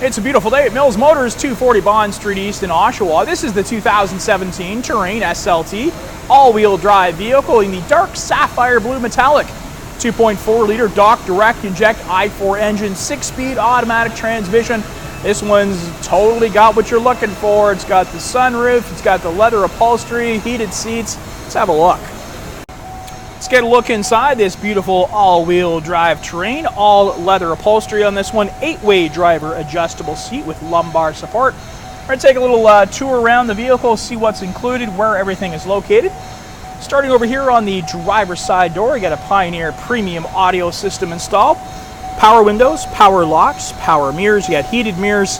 It's a beautiful day at Mills Motors, 240 Bond Street East in Oshawa. This is the 2017 Terrain SLT all-wheel drive vehicle in the dark sapphire blue metallic. 2.4-liter Dock Direct Inject i4 engine, 6-speed automatic transmission. This one's totally got what you're looking for. It's got the sunroof, it's got the leather upholstery, heated seats. Let's have a look. Let's get a look inside this beautiful all-wheel drive Terrain. All leather upholstery on this one. 8-way driver adjustable seat with lumbar support. We're going to take a little tour around the vehicle, see what's included, where everything is located. Starting over here on the driver's side door, you got a Pioneer premium audio system installed. Power windows, power locks, power mirrors. You got heated mirrors.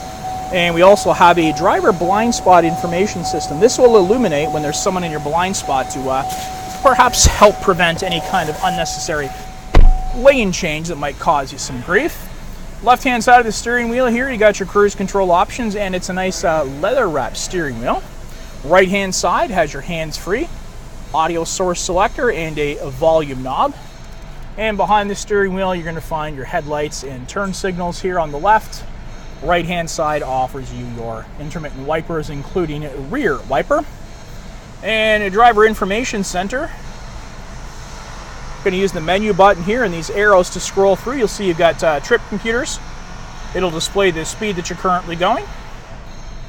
And we also have a driver blind spot information system. This will illuminate when there's someone in your blind spot to perhaps help prevent any kind of unnecessary lane change that might cause you some grief. Left hand side of the steering wheel here, you got your cruise control options, and it's a nice leather wrapped steering wheel. Right hand side has your hands-free audio source selector and a volume knob. And behind the steering wheel, you're going to find your headlights and turn signals here on the left. Right hand side offers you your intermittent wipers, including a rear wiper. And a driver information center. Going to use the menu button here and these arrows to scroll through. You'll see you've got trip computers. It'll display the speed that you're currently going.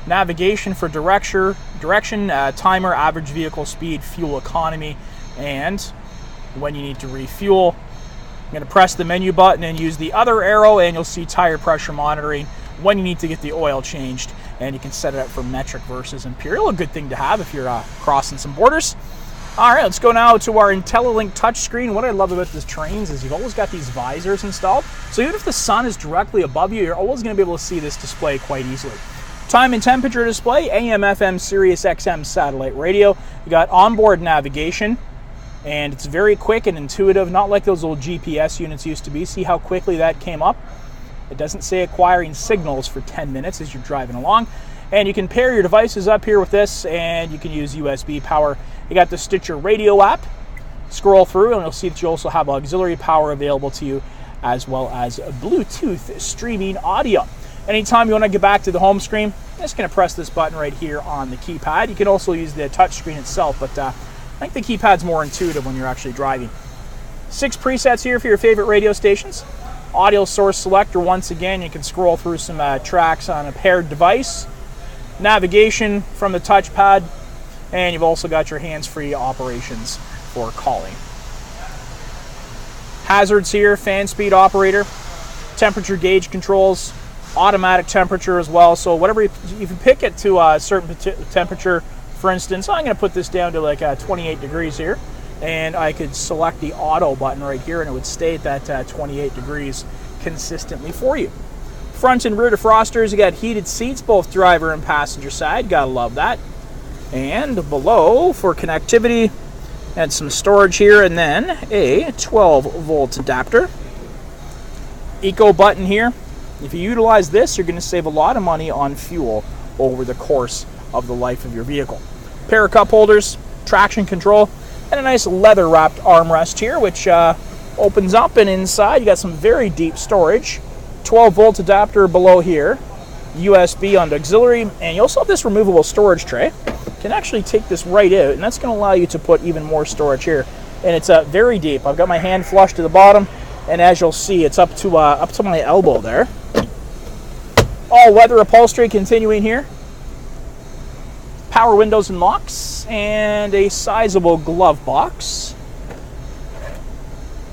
Navigation for direction, timer, average vehicle speed, fuel economy, and when you need to refuel. I'm going to press the menu button and use the other arrow, and you'll see tire pressure monitoring when you need to get the oil changed. And you can set it up for metric versus imperial, a good thing to have if you're crossing some borders. All right, let's go now to our IntelliLink touchscreen. What I love about this Terrains is you've always got these visors installed. So even if the sun is directly above you, you're always going to be able to see this display quite easily. Time and temperature display, AM, FM, Sirius XM satellite radio. You got onboard navigation, and it's very quick and intuitive, not like those old GPS units used to be. See how quickly that came up? It doesn't say acquiring signals for 10 minutes as you're driving along. And you can pair your devices up here with this, and you can use USB power. You got the Stitcher radio app. Scroll through and you'll see that you also have auxiliary power available to you, as well as Bluetooth streaming audio. Anytime you want to get back to the home screen, I'm just going to press this button right here on the keypad. You can also use the touch screen itself, but I think the keypad's more intuitive when you're actually driving. 6 presets here for your favorite radio stations. Audio source selector, once again, you can scroll through some tracks on a paired device. Navigation from the touchpad, and you've also got your hands-free operations for calling. Hazards here, fan speed operator, temperature gauge controls, automatic temperature as well. So whatever you can pick it to a certain temperature. For instance, I'm going to put this down to like 28 degrees here. And I could select the auto button right here and it would stay at that 28 degrees consistently for you. Front and rear defrosters, you got heated seats, both driver and passenger side. Gotta love that. And below for connectivity, and some storage here, and then a 12-volt adapter. Eco button here. If you utilize this, you're gonna save a lot of money on fuel over the course of the life of your vehicle. Pair of cup holders, traction control, and a nice leather-wrapped armrest here, which opens up, and inside you got some very deep storage. 12-volt adapter below here, USB on the auxiliary, and you also have this removable storage tray. You can actually take this right out, and that's going to allow you to put even more storage here. And it's very deep. I've got my hand flush to the bottom, and as you'll see, it's up to my elbow there. All leather upholstery continuing here. Power windows and locks, and a sizable glove box.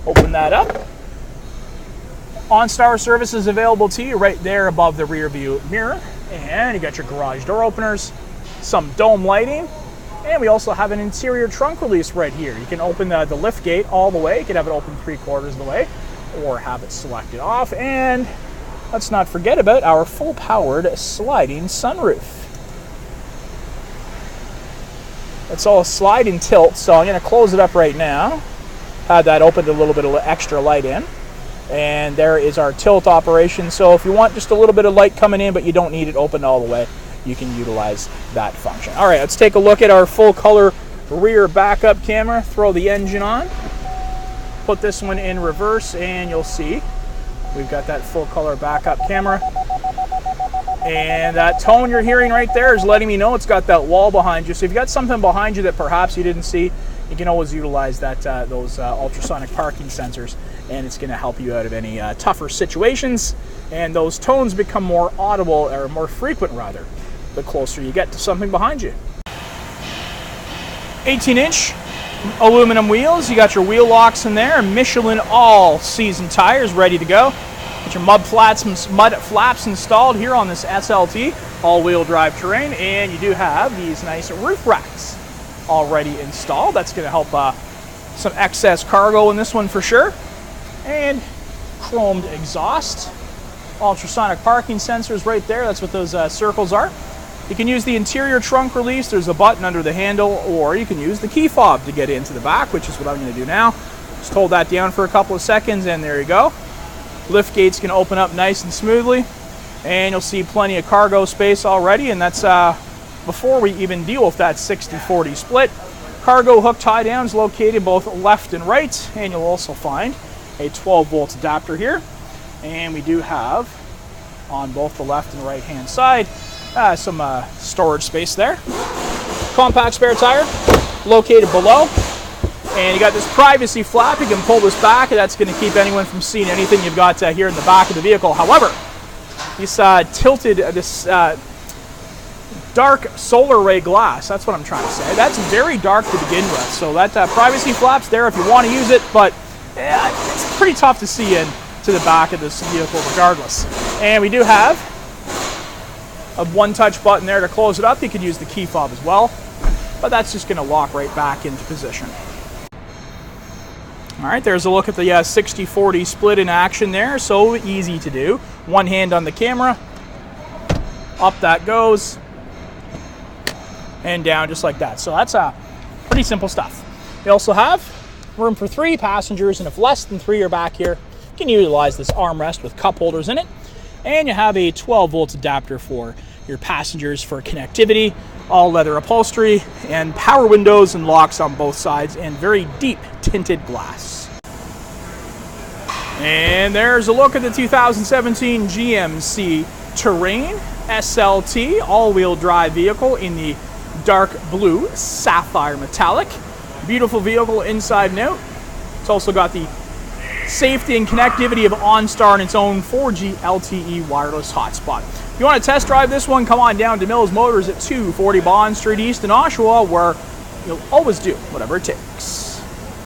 Open that up. OnStar service is available to you right there above the rear view mirror. And you got your garage door openers, some dome lighting, and we also have an interior trunk release right here. You can open the lift gate all the way. You can have it open 3/4 of the way, or have it selected off. And let's not forget about our full-powered sliding sunroof. It's all slide and tilt, so I'm going to close it up right now. Had that opened a little bit of extra light in. And there is our tilt operation. So if you want just a little bit of light coming in, but you don't need it open all the way, you can utilize that function. All right, let's take a look at our full color rear backup camera. Throw the engine on. Put this one in reverse, and you'll see we've got that full color backup camera. And that tone you're hearing right there is letting me know it's got that wall behind you. So if you've got something behind you that perhaps you didn't see, you can always utilize that those ultrasonic parking sensors, and it's going to help you out of any tougher situations. And those tones become more audible, or more frequent rather, the closer you get to something behind you. 18-inch aluminum wheels. You got your wheel locks in there. Michelin all-season tires ready to go. Get your mud flaps installed here on this SLT all-wheel drive terrain, and you do have these nice roof racks already installed. That's going to help some excess cargo in this one for sure. And chromed exhaust, ultrasonic parking sensors right there. That's what those circles are. You can use the interior trunk release. There's a button under the handle, or you can use the key fob to get into the back, which is what I'm going to do now. Just hold that down for a couple of seconds, and there you go. Lift gates can open up nice and smoothly, and you'll see plenty of cargo space already, and that's before we even deal with that 60-40 split. Cargo hook tie down is located both left and right, and you'll also find a 12-volt adapter here. And we do have, on both the left and right hand side, some storage space there. Compact spare tire located below. And you got this privacy flap. You can pull this back, and that's going to keep anyone from seeing anything you've got here in the back of the vehicle. However, this dark solar ray glass, that's what I'm trying to say. That's very dark to begin with. So that privacy flap's there if you want to use it, but it's pretty tough to see into the back of this vehicle regardless. And we do have a one-touch button there to close it up. You could use the key fob as well, but that's just going to lock right back into position. All right, there's a look at the 60-40 split in action there. So easy to do. One hand on the camera, up that goes, and down just like that. So that's pretty simple stuff. We also have room for 3 passengers, and if less than 3 are back here, you can utilize this armrest with cup holders in it. And you have a 12-volt adapter for your passengers for connectivity, all leather upholstery, and power windows and locks on both sides, and very deep tinted glass. And there's a look at the 2017 GMC Terrain SLT all-wheel drive vehicle in the dark blue sapphire metallic. Beautiful vehicle inside and out. It's also got the safety and connectivity of OnStar and its own 4G LTE wireless hotspot. If you want to test drive this one, come on down to Mills Motors at 240 Bond Street East in Oshawa, where you'll always do whatever it takes.